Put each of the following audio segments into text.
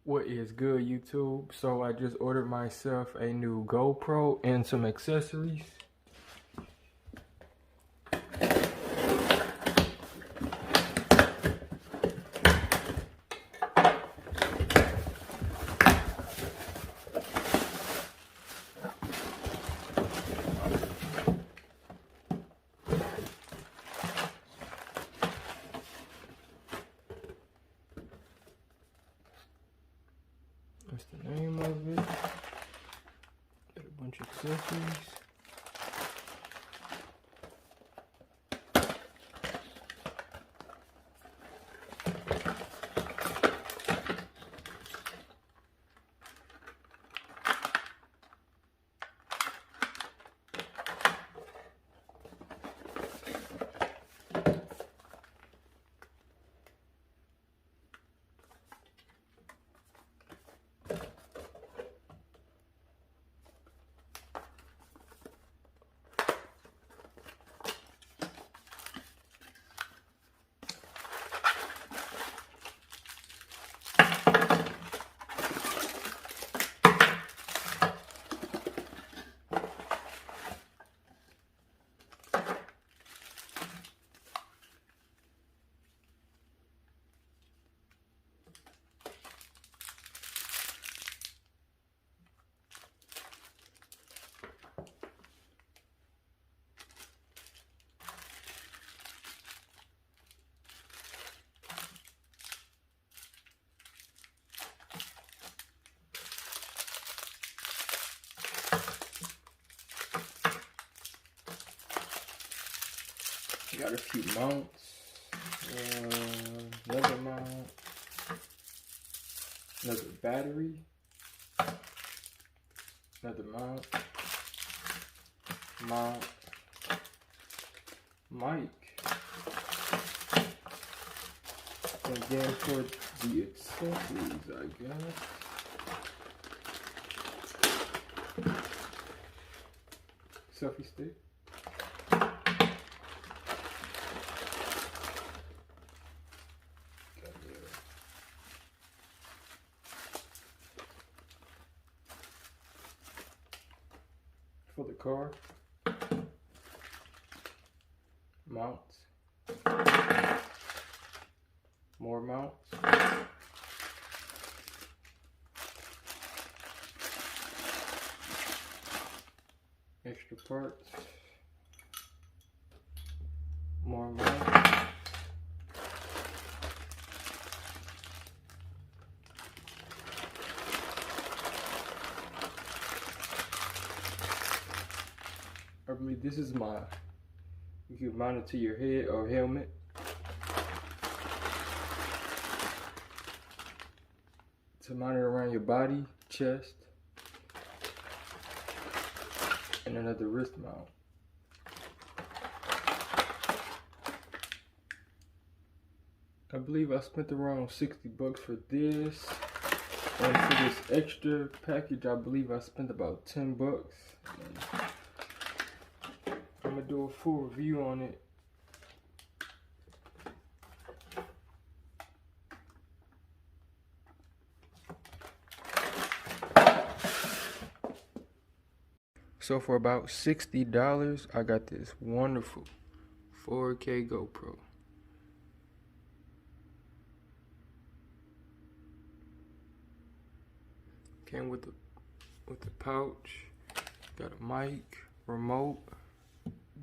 What is good, YouTube? So I just ordered myself a new GoPro and some accessories. That's the name of it. Got a bunch of accessories. Got a few mounts, another mount, another battery, another mount, mic, and then for the accessories, I guess, selfie stick. For the car, mounts, more mounts, extra parts, more mounts, I believe this is you can mount it to your head or helmet. To mount it around your body, chest, and another wrist mount. I believe I spent around 60 bucks for this. And for this extra package, I believe I spent about 10 bucks. I'm gonna do a full review on it. So for about $60, I got this wonderful 4K GoPro. Came with the pouch. Got a mic, remote,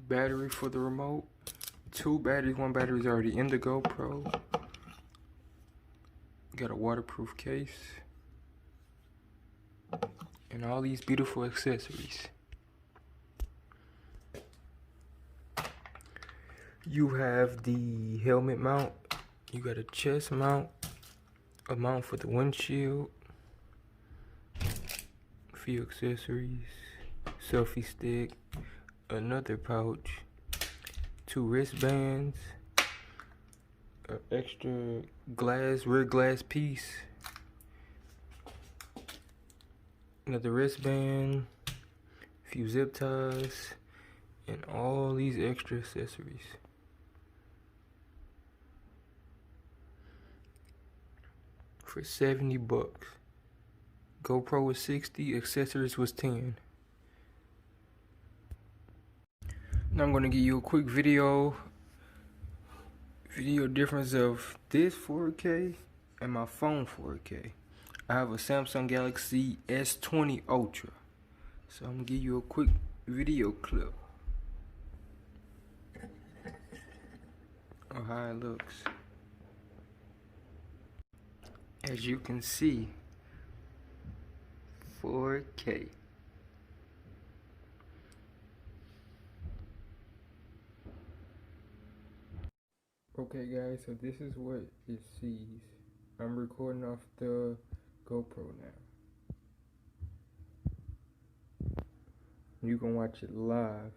battery for the remote, 2 batteries. One battery is already in the GoPro. Got a waterproof case, and all these beautiful accessories. You have the helmet mount, you got a chest mount, a mount for the windshield, a few accessories, selfie stick, another pouch, 2 wristbands, an extra rear glass piece, another wristband, a few zip ties, and all these extra accessories. for 70 bucks. GoPro was 60, accessories was 10. Now I'm gonna give you a quick video difference of this 4K and my phone 4K. I have a Samsung Galaxy S20 Ultra. So I'm gonna give you a quick video clip of how it looks. As you can see, 4K. Okay guys, so this is what it sees. I'm recording off the GoPro now. You can watch it live.